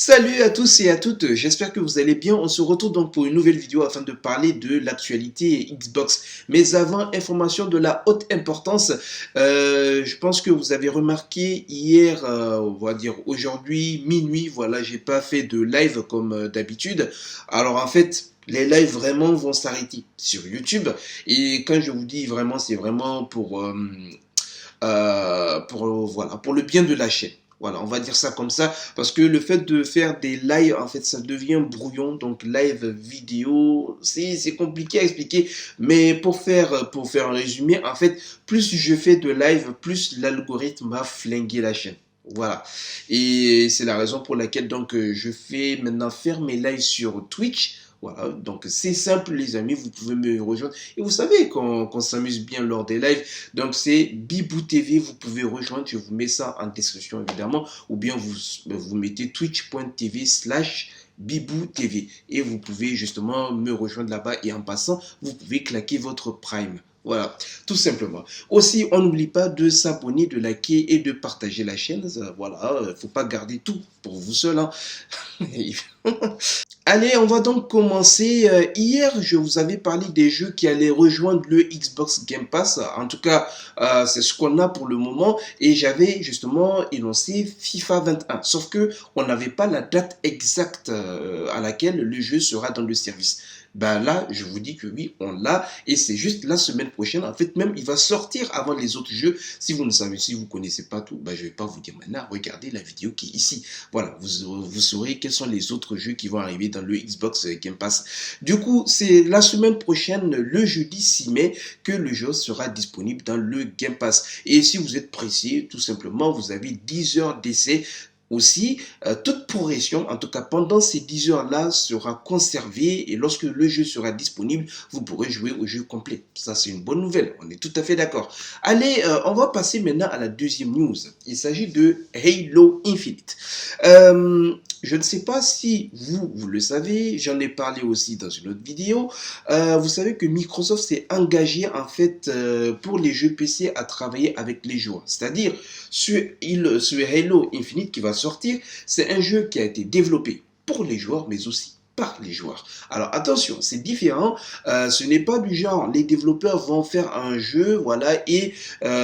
Salut à tous et à toutes, j'espère que vous allez bien. On se retrouve donc pour une nouvelle vidéo afin de parler de l'actualité Xbox. Mais avant, information de la haute importance, je pense que vous avez remarqué hier, on va dire aujourd'hui, minuit, voilà, j'ai pas fait de live comme d'habitude. Alors en fait, les lives vraiment vont s'arrêter sur YouTube. Et quand je vous dis vraiment, c'est vraiment voilà, pour le bien de la chaîne. Voilà, on va dire ça comme ça, parce que le fait de faire des lives, en fait, ça devient brouillon. Donc, live vidéo, c'est compliqué à expliquer. Mais pour faire un résumé, en fait, plus je fais de live, plus l'algorithme va flinguer la chaîne. Voilà. Et c'est la raison pour laquelle donc je fais maintenant faire mes lives sur Twitch. Voilà, donc c'est simple les amis, vous pouvez me rejoindre. Et vous savez qu'on s'amuse bien lors des lives. Donc c'est Bibou TV, vous pouvez rejoindre, je vous mets ça en description évidemment. Ou bien vous mettez twitch.tv/Bibou TV. Et vous pouvez justement me rejoindre là-bas. Et en passant, vous pouvez claquer votre Prime. Voilà, tout simplement. Aussi, on n'oublie pas de s'abonner, de liker et de partager la chaîne. Voilà, faut pas garder tout pour vous seul, hein. Allez, on va donc commencer. Hier, je vous avais parlé des jeux qui allaient rejoindre le Xbox Game Pass. En tout cas, c'est ce qu'on a pour le moment. Et j'avais justement énoncé FIFA 21. Sauf que on n'avait pas la date exacte à laquelle le jeu sera dans le service. Ben là, je vous dis que oui, on l'a. Et c'est juste la semaine prochaine. En fait, même, il va sortir avant les autres jeux. Si vous ne savez, si vous connaissez pas tout, ben, je vais pas vous dire maintenant. Regardez la vidéo qui est ici. Voilà, vous saurez quels sont les autres jeux qui vont arriver dans le Xbox Game Pass. Du coup, c'est la semaine prochaine, le jeudi 6 mai, que le jeu sera disponible dans le Game Pass. Et si vous êtes pressé, tout simplement, vous avez 10 heures d'essai. Aussi, toute progression, en tout cas pendant ces 10 heures-là, sera conservée et lorsque le jeu sera disponible, vous pourrez jouer au jeu complet. Ça, c'est une bonne nouvelle, on est tout à fait d'accord. Allez, on va passer maintenant à la deuxième news. Il s'agit de Halo Infinite. Je ne sais pas si vous le savez, j'en ai parlé aussi dans une autre vidéo. Vous savez que Microsoft s'est engagé en fait pour les jeux PC à travailler avec les joueurs. C'est-à-dire, ce Halo Infinite qui va sortir, c'est un jeu qui a été développé pour les joueurs, mais aussi par les joueurs. Alors attention, c'est différent. Ce n'est pas du genre, les développeurs vont faire un jeu, voilà, et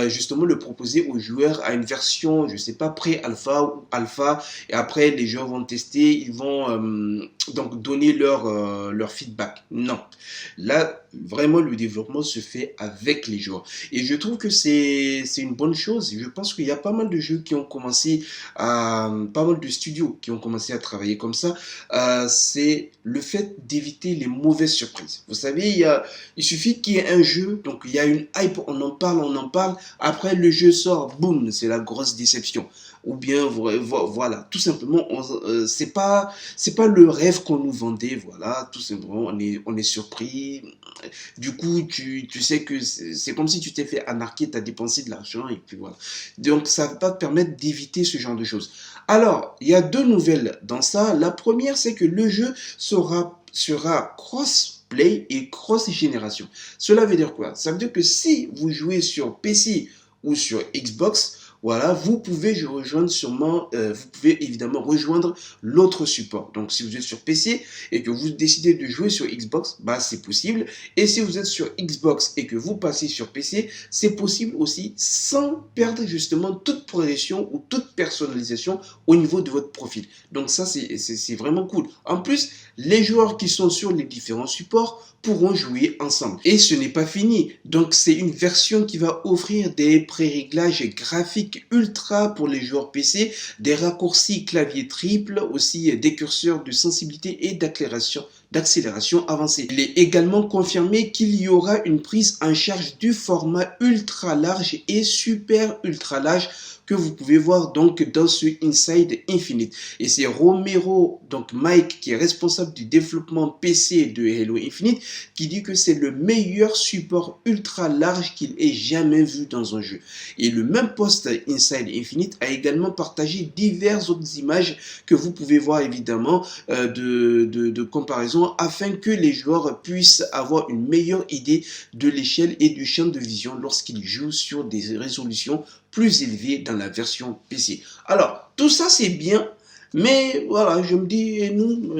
justement le proposer aux joueurs à une version, je sais pas, pré-alpha ou alpha, et après les joueurs vont tester, ils vont donc donner leur feedback. Non. Là, vraiment, le développement se fait avec les joueurs. Et je trouve que c'est une bonne chose. Je pense qu'il y a pas mal de jeux qui ont commencé pas mal de studios qui ont commencé à travailler comme ça. C'est le fait d'éviter les mauvaises surprises. Vous savez, il suffit qu'il y ait un jeu, donc il y a une hype, on en parle. Après, le jeu sort, boum, c'est la grosse déception. Ou bien, voilà, tout simplement, c'est pas le rêve qu'on nous vendait, voilà, tout simplement, on est surpris. Du coup, tu sais que c'est comme si tu t'es fait arnaquer, tu as dépensé de l'argent, et puis voilà. Donc, ça va pas te permettre d'éviter ce genre de choses. Alors, il y a deux nouvelles dans ça. La première, c'est que le jeu sera cross-play et cross-génération. Cela veut dire quoi? Ça veut dire que si vous jouez sur PC ou sur Xbox, voilà, vous pouvez rejoindre sûrement, vous pouvez évidemment rejoindre l'autre support. Donc, si vous êtes sur PC et que vous décidez de jouer sur Xbox, bah, c'est possible. Et si vous êtes sur Xbox et que vous passez sur PC, c'est possible aussi sans perdre justement toute progression ou toute personnalisation au niveau de votre profil. Donc, ça, c'est vraiment cool. En plus, les joueurs qui sont sur les différents supports pourront jouer ensemble. Et ce n'est pas fini. Donc, c'est une version qui va offrir des pré-réglages graphiques ultra pour les joueurs PC, des raccourcis clavier triple, aussi des curseurs de sensibilité et d'accélération avancée. Il est également confirmé qu'il y aura une prise en charge du format ultra large et super ultra large que vous pouvez voir donc dans ce Inside Infinite. Et c'est Romero, donc Mike, qui est responsable du développement PC de Halo Infinite, qui dit que c'est le meilleur support ultra large qu'il ait jamais vu dans un jeu. Et le même post Inside Infinite a également partagé diverses autres images que vous pouvez voir évidemment de comparaison afin que les joueurs puissent avoir une meilleure idée de l'échelle et du champ de vision lorsqu'ils jouent sur des résolutions plus élevées dans la version PC. Alors, tout ça c'est bien, Mais voilà, je me dis, et nous,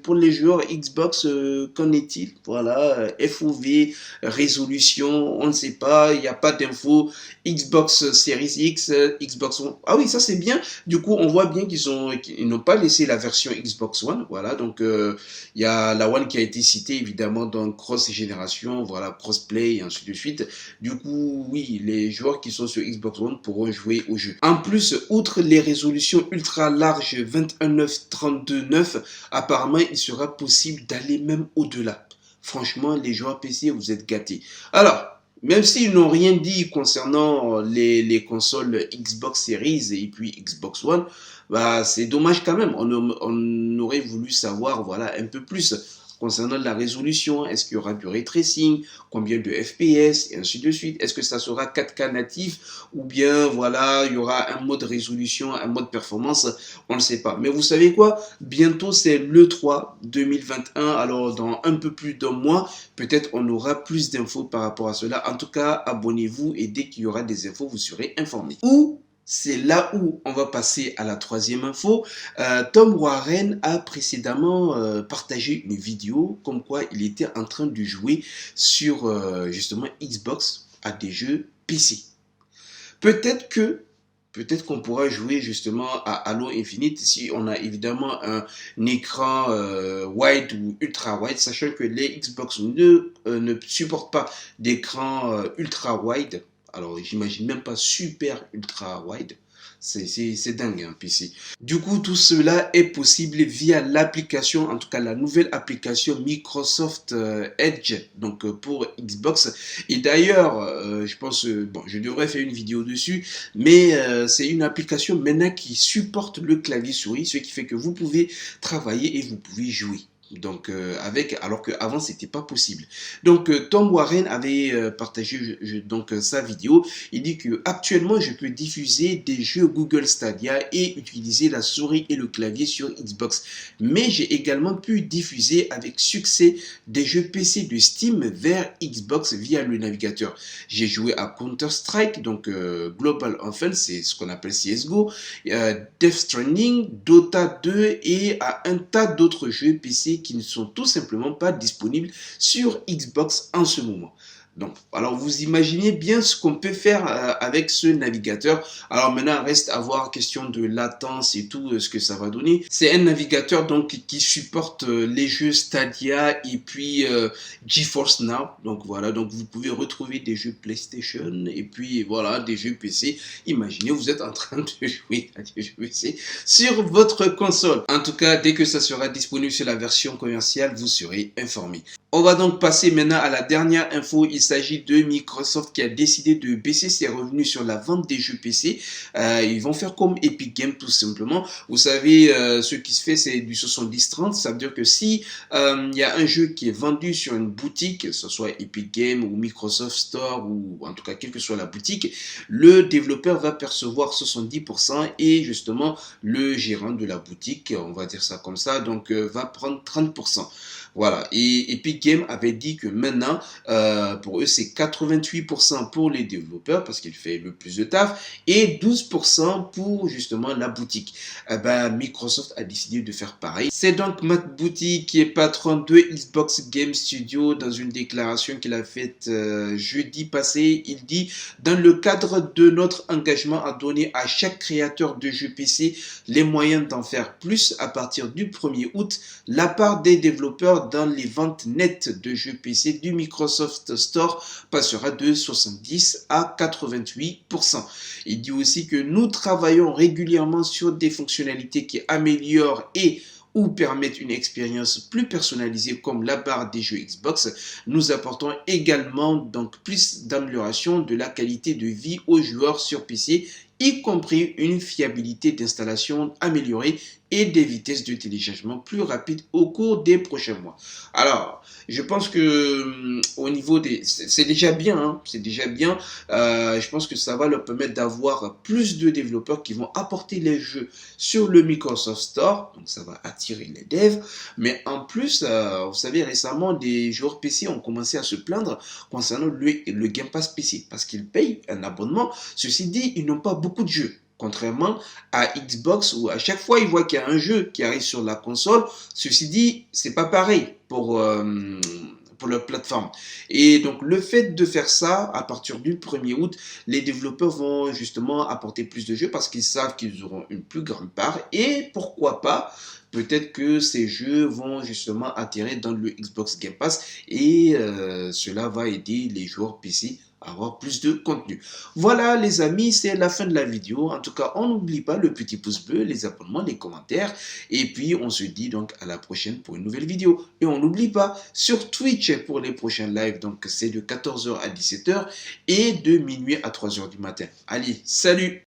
pour les joueurs Xbox, qu'en est-il? Voilà, FOV, résolution, on ne sait pas, il n'y a pas d'infos. Xbox Series X, Xbox One. Ah oui, ça c'est bien. Du coup, on voit bien qu'ils n'ont pas laissé la version Xbox One. Voilà, donc il y a la One qui a été citée évidemment dans cross génération, voilà, crossplay et ainsi de suite. Du coup, oui, les joueurs qui sont sur Xbox One pourront jouer au jeu. En plus, outre les résolutions ultra larges 21.9, 32.9, apparemment, il sera possible d'aller même au-delà. Franchement, les joueurs PC, vous êtes gâtés. Alors, même s'ils n'ont rien dit concernant les consoles Xbox Series et puis Xbox One, bah, c'est dommage quand même. On aurait voulu savoir voilà, un peu plus concernant la résolution. Est-ce qu'il y aura du ray tracing? Combien de FPS? Et ainsi de suite. Est-ce que ça sera 4K natif? Ou bien, voilà, il y aura un mode résolution, un mode performance? On ne sait pas. Mais vous savez quoi? Bientôt, c'est l'E3 2021. Alors, dans un peu plus d'un mois, peut-être on aura plus d'infos par rapport à cela. En tout cas, abonnez-vous et dès qu'il y aura des infos, vous serez informés. Ou c'est là où on va passer à la troisième info. Tom Warren a précédemment partagé une vidéo comme quoi il était en train de jouer sur justement Xbox à des jeux PC. Peut-être que Peut-être qu'on pourra jouer justement à Halo Infinite si on a évidemment un écran wide ou ultra wide, sachant que les Xbox ne supportent pas d'écran ultra wide. Alors j'imagine même pas super ultra wide. C'est dingue un PC. Du coup, tout cela est possible via l'application, en tout cas la nouvelle application Microsoft Edge, donc pour Xbox. Et d'ailleurs, je pense, bon, je devrais faire une vidéo dessus, mais c'est une application maintenant qui supporte le clavier souris, ce qui fait que vous pouvez travailler et vous pouvez jouer. Donc alors qu'avant c'était pas possible. Donc Tom Warren avait partagé donc sa vidéo. Il dit que actuellement je peux diffuser des jeux Google Stadia et utiliser la souris et le clavier sur Xbox. Mais j'ai également pu diffuser avec succès des jeux PC de Steam vers Xbox via le navigateur. J'ai joué à Counter-Strike, donc Global Offense, c'est ce qu'on appelle CSGO, Death Stranding, Dota 2 et à un tas d'autres jeux PC qui ne sont tout simplement pas disponibles sur Xbox en ce moment. Donc, alors vous imaginez bien ce qu'on peut faire avec ce navigateur. Alors maintenant, reste à voir question de latence et tout ce que ça va donner. C'est un navigateur donc qui supporte les jeux Stadia et puis GeForce Now. Donc voilà, donc vous pouvez retrouver des jeux PlayStation et puis voilà, des jeux PC. Imaginez, vous êtes en train de jouer à des jeux PC sur votre console. En tout cas, dès que ça sera disponible sur la version commerciale, vous serez informé. On va donc passer maintenant à la dernière info. Il s'agit de Microsoft qui a décidé de baisser ses revenus sur la vente des jeux PC. Ils vont faire comme Epic Games tout simplement. Vous savez, ce qui se fait, c'est du 70-30. Ça veut dire que si il y a un jeu qui est vendu sur une boutique, que ce soit Epic Games ou Microsoft Store ou en tout cas quelle que soit la boutique, le développeur va percevoir 70% et justement le gérant de la boutique, on va dire ça comme ça, donc va prendre 30%. Voilà. Et Epic Games avait dit que maintenant, pour eux, c'est 88% pour les développeurs parce qu'ils font le plus de taf et 12% pour justement la boutique. Eh ben, Microsoft a décidé de faire pareil. C'est donc Matt Booty qui est patron de Xbox Game Studio dans une déclaration qu'il a faite jeudi passé. Il dit, dans le cadre de notre engagement à donner à chaque créateur de jeux PC les moyens d'en faire plus à partir du 1er août, la part des développeurs dans les ventes nettes de jeux PC du Microsoft Store passera de 70 à 88%. Il dit aussi que nous travaillons régulièrement sur des fonctionnalités qui améliorent et ou permettent une expérience plus personnalisée comme la barre des jeux Xbox. Nous apportons également donc plus d'amélioration de la qualité de vie aux joueurs sur PC, y compris une fiabilité d'installation améliorée et des vitesses de téléchargement plus rapides au cours des prochains mois. Alors, je pense que au niveau des... C'est déjà bien, hein, c'est déjà bien. Je pense que ça va leur permettre d'avoir plus de développeurs qui vont apporter les jeux sur le Microsoft Store. Donc, ça va attirer les devs. Mais en plus, vous savez, récemment, des joueurs PC ont commencé à se plaindre concernant le Game Pass PC parce qu'ils payent un abonnement. Ceci dit, ils n'ont pas beaucoup de jeux. Contrairement à Xbox où à chaque fois ils voient qu'il y a un jeu qui arrive sur la console, ceci dit, c'est pas pareil pour leur plateforme. Et donc le fait de faire ça, à partir du 1er août, les développeurs vont justement apporter plus de jeux parce qu'ils savent qu'ils auront une plus grande part et pourquoi pas, peut-être que ces jeux vont justement atterrir dans le Xbox Game Pass et cela va aider les joueurs PC à avoir plus de contenu. Voilà les amis, c'est la fin de la vidéo. En tout cas, on n'oublie pas le petit pouce bleu, les abonnements, les commentaires. Et puis, on se dit donc à la prochaine pour une nouvelle vidéo. Et on n'oublie pas, sur Twitch pour les prochains lives, donc c'est de 14h à 17h et de minuit à 3h du matin. Allez, salut!